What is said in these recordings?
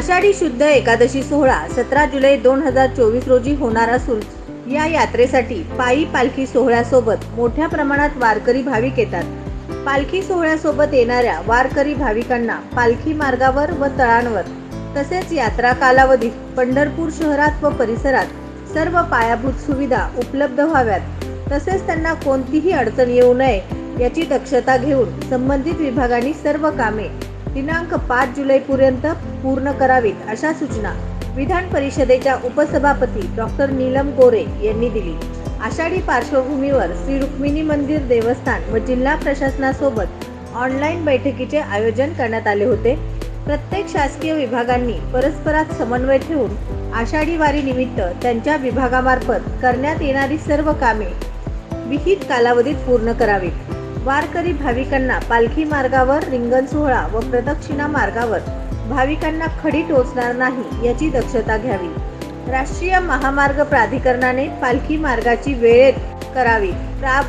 आषाढी शुद्ध एकादशी सोहळा 17 जुलै 2024 रोजी होणार असून या यात्रेसाठी पायी पालखी सोहळ्यासोबत मोठ्या प्रमाणात वारकरी भाविक येतात। पालखी सोहळ्यासोबत येणाऱ्या वारकरी भाविकांना पालखी मार्गावर व तळांवर तसेच यात्रा कालावधीत पंढरपूर शहरात व परिसरात सर्व पायाभूत सुविधा उपलब्ध व्हाव्यात, तसेच त्यांना कोणतीही अडचण येऊ नये याची दक्षता घेऊन संबंधित विभागांनी सर्व कामे दिनांक 5 जुलैपर्यंत पूर्ण करावीत अशा सूचना विधान परिषदेच्या उपसभापती डॉक्टर नीलम गोरे यांनी दिली। आषाढी पार्श्वभूमीवर श्री रुक्मिणी मंदिर देवस्थान व जिल्हा प्रशासनासोबत ऑनलाईन बैठकीचे आयोजन करण्यात आले होते। प्रत्येक शासकीय विभागांनी परस्परात समन्वय ठेवून आषाढी वारी निमित्त त्यांच्या विभागामार्फत करण्यात येणारी सर्व कामे विहित कालावधीत पूर्ण करावीत। वारकरी भाविकांना पालखी मार्गावर रिंगण सोहळा व प्रदक्षिणा मार्गावर भाविकांना खडी टोचणार नाही याची दक्षता घ्यावी। राष्ट्रीय महामार्ग प्राधिकरणाने पालखी मार्गाची वेळेत करावी।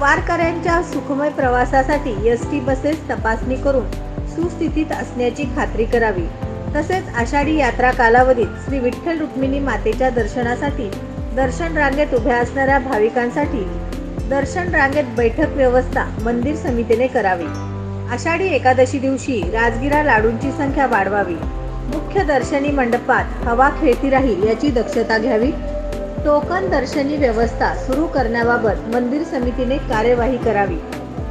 वारकऱ्यांच्या सुखमय प्रवासासाठी एसटी बसेस तपासणी करून सुस्थितीत असण्याची खात्री करावी। तसेच आषाढी यात्रा कालावधीत श्री विठ्ठल रुक्मिणी मातेच्या दर्शनासाठी दर्शन रांगेत उभ्या असणाऱ्या भाविकांसाठी दर्शन रांगेत बैठक व्यवस्था मंदिर समितीने करावी। आषाढी एकादशी दिवशी राजगिरा लाडूंची संख्या वाढवावी। मुख्य दर्शनी मंडपात हवा खेळती राहील याची दक्षता घ्यावी। टोकन दर्शनी व्यवस्था सुरू करण्याबाबत मंदिर समितीने कार्यवाही करावी,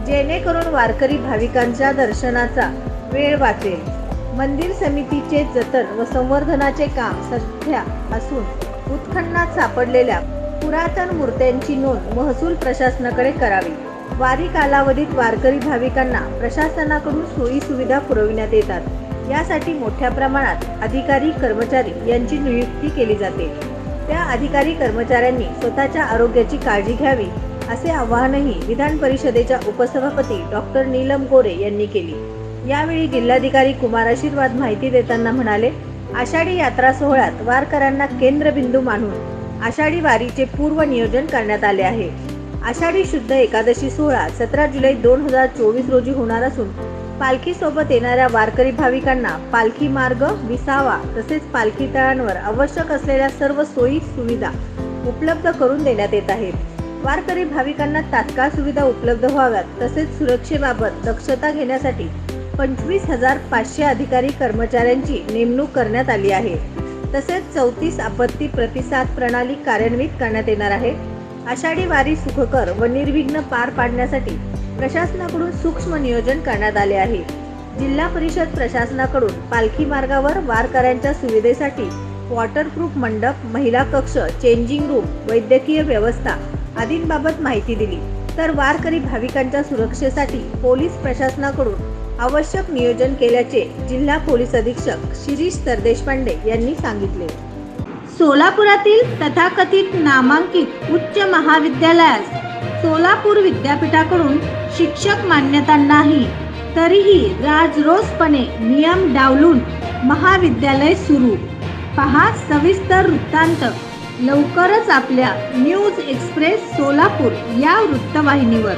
जेणेकरून वारकरी भाविकांच्या दर्शनाचा वेळ वाचेल। मंदिर समितीचे जतन व संवर्धनाचे काम सध्या असून उत्खननात सापडलेल्या पुरातन मूर्त्यांची नोंद महसूल प्रशासनाकडे करावी। वारी कालावधीत वारकरी भाविकांना प्रशासनाकडून सोयी सुविधा पुरविण्यात येतात। यासाठी मोठ्या प्रमाणात अधिकारी कर्मचारी यांची नियुक्ती केली जाते। त्या अधिकारी कर्मचाऱ्यांनी स्वतःच्या आरोग्याची काळजी घ्यावी असे आवाहनही विधान परिषदेच्या उपसभापती डॉक्टर नीलम गोरे यांनी केली। यावेळी जिल्हाधिकारी कुमार आशीर्वाद माहिती देताना म्हणाले, आषाढी यात्रा सोहळ्यात वारकऱ्यांना केंद्रबिंदू मानून आषाढी वारीचे पूर्व नियोजन करण्यात आले आहे। आषाढी शुद्ध एकादशी सोहळा 17 जुलै 2024 रोजी होणार असून पालखी सोबत येणाऱ्या वारकरी भाविकांना पालखी मार्ग, विसावा तसेच पालखी तळांवर आवश्यक असलेल्या सर्व सोयी सुविधा उपलब्ध करून देण्यात येत आहेत। वारकरी भाविकांना तात्काळ सुविधा उपलब्ध व्हाव्यात तसेच सुरक्षेबाबत दक्षता घेण्यासाठी 25,500 अधिकारी कर्मचाऱ्यांची नेमणूक करण्यात आली आहे। तसेच 34 आपत्ती प्रतिसाद प्रणाली कार्यान्वित करण्यात येणार आहे। आषाढी वारी सुखकर व निर्विघ्न पार पाडण्यासाठी प्रशासनाकडून सूक्ष्म नियोजन करण्यात आले आहे। जिल्हा परिषद प्रशासनाकडून पालखी मार्गावर वारकऱ्यांच्या सुविधेसाठी वॉटरप्रूफ मंडप, महिला कक्ष, चेंजिंग रूम, वैद्यकीय व्यवस्था आदींबाबत माहिती दिली। तर वारकरी भाविकांच्या सुरक्षेसाठी पोलीस प्रशासनाकडून आवश्यक नियोजन केल्याचे जिल्हा पोलीस अधीक्षक शिरीष सरदेशपांडे यांनी सांगितले। सोलापुरातील तथाकथित नामांकित उच्च महाविद्यालयास सोलापूर विद्यापीठाकडून शिक्षक मान्यता नाही, तरीही राजरोसपणे नियम डावलून महाविद्यालय सुरू। पहा सविस्तर वृत्तांत लवकरच आपल्या न्यूज एक्सप्रेस सोलापूर या वृत्तवाहिनीवर।